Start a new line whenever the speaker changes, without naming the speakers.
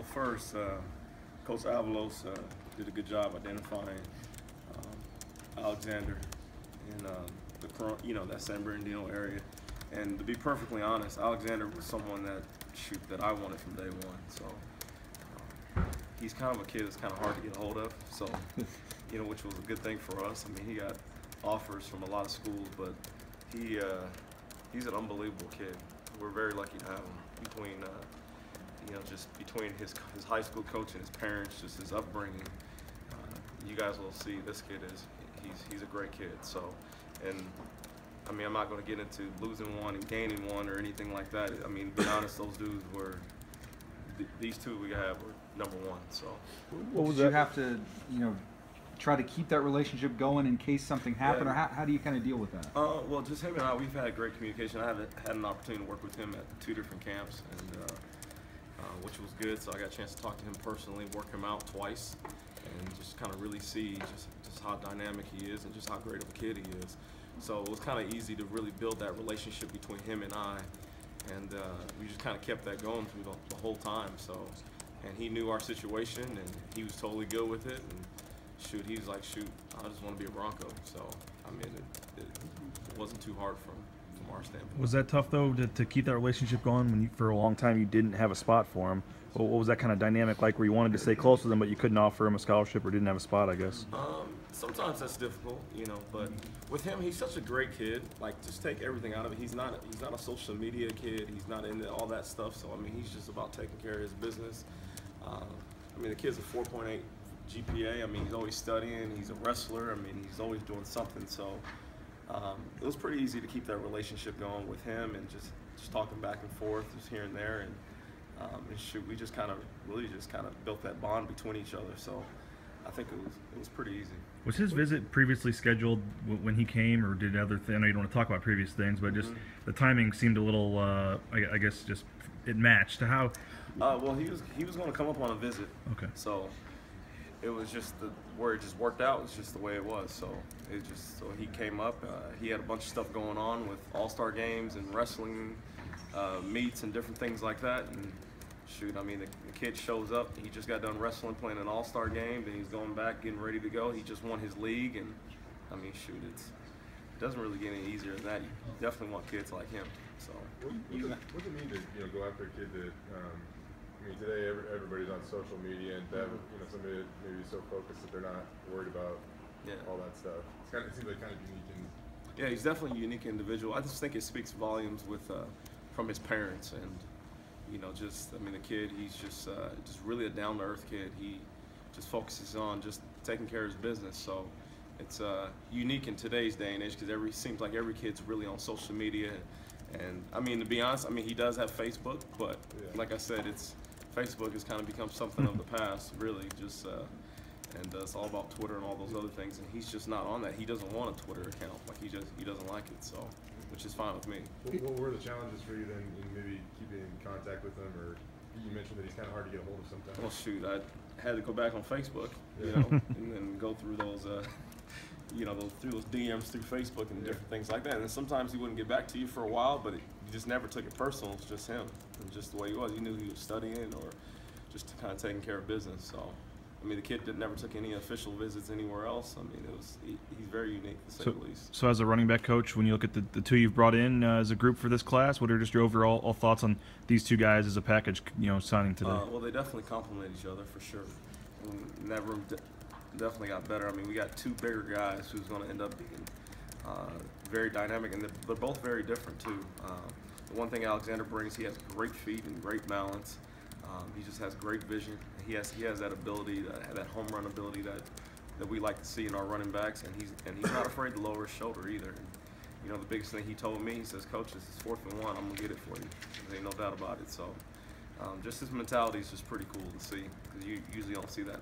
Well, first, Coach Avalos did a good job identifying Alexander in that San Bernardino area. And to be perfectly honest, Alexander was someone that I wanted from day one. So he's kind of a kid that's kind of hard to get a hold of. So which was a good thing for us. I mean, he got offers from a lot of schools, but he's an unbelievable kid. We're very lucky to have him. Between his high school coach and his parents, just his upbringing, you guys will see this kid he's a great kid. So, and I mean, I'm not going to get into losing one and gaining one or anything like that. I mean, to be honest, those dudes were these two we have were number one. So,
what was that? You have to, try to keep that relationship going in case something happened, or how do you kind of deal with that?
Well, just him and I, we've had great communication. I had an opportunity to work with him at 2 different camps, and which was good. So I got a chance to talk to him personally, work him out twice, and just kind of really see just how dynamic he is and just how great of a kid he is. So it was kind of easy to really build that relationship between him and I, and we just kind of kept that going through the whole time. So, and he knew our situation, and he was totally good with it. And shoot, he was like, shoot, I just want to be a Bronco. So, I mean, it wasn't too hard from our standpoint.
Was that tough, though, to keep that relationship going when for a long time you didn't have a spot for him? What was that kind of dynamic like where you wanted to stay close with him, but you couldn't offer him a scholarship or didn't have a spot, I guess?
Sometimes that's difficult, but with him, he's such a great kid. Like, just take everything out of it. He's not a social media kid. He's not into all that stuff. So, I mean, he's just about taking care of his business. I mean, the kid's a 4.8 GPA. I mean, he's always studying. He's a wrestler. I mean, he's always doing something. So it was pretty easy to keep that relationship going with him and just talking back and forth, just here and there. And shoot, we just kind of built that bond between each other. So I think it was pretty easy.
Was his visit previously scheduled when he came, or did other things? I know you don't want to talk about previous things, but just the timing seemed a little, I guess, just it matched to how.
Well, he was going to come up on a visit.
Okay.
So it was just where it just worked out. It's just the way it was. So he came up. He had a bunch of stuff going on with all-star games and wrestling meets and different things like that. And shoot, I mean, the kid shows up. He just got done wrestling, playing an all-star game. Then he's going back, getting ready to go. He just won his league, and I mean, shoot, it doesn't really get any easier than that. You definitely want kids like him. So.
What does it mean to go after a kid that? I mean, today everybody's on social media, and to have somebody that maybe is so focused that they're not worried about all that stuff. It seems like kind of unique.
Yeah, he's definitely a unique individual. I just think it speaks volumes from his parents, and I mean, the kid, he's just really a down-to-earth kid. He just focuses on just taking care of his business. So it's unique in today's day and age because it seems like every kid's really on social media. And I mean, to be honest, I mean, he does have Facebook, but like I said, Facebook has kind of become something of the past, really. Just and it's all about Twitter and all those other things, and he's just not on that. He doesn't want a Twitter account. Like he doesn't like it. So, which is fine with me.
What were the challenges for you then in maybe keeping in contact with him, or you mentioned that he's kind of hard to get a hold of sometimes?
Well, shoot, I had to go back on Facebook, and then go through those. Through those DMs through Facebook and different things like that. And then sometimes he wouldn't get back to you for a while, but you just never took it personal. It's just him and just the way he was. You knew he was studying or just kind of taking care of business. So, I mean, the kid never took any official visits anywhere else. I mean, he's very unique, to say the least.
So as a running back coach, when you look at the two you've brought in as a group for this class, what are just your overall thoughts on these two guys as a package, signing today?
Well, they definitely complement each other for sure. And that room definitely got better. I mean, we got two bigger guys who's going to end up being very dynamic, and they're both very different too. The one thing Alexander brings, he has great feet and great balance. He just has great vision. He has that ability, that home run ability that we like to see in our running backs, and he's not afraid to lower his shoulder either. And, the biggest thing he told me, he says, "Coach, this is 4th and 1. I'm gonna get it for you." There's no doubt about it. So, just his mentality is just pretty cool to see because you usually don't see that in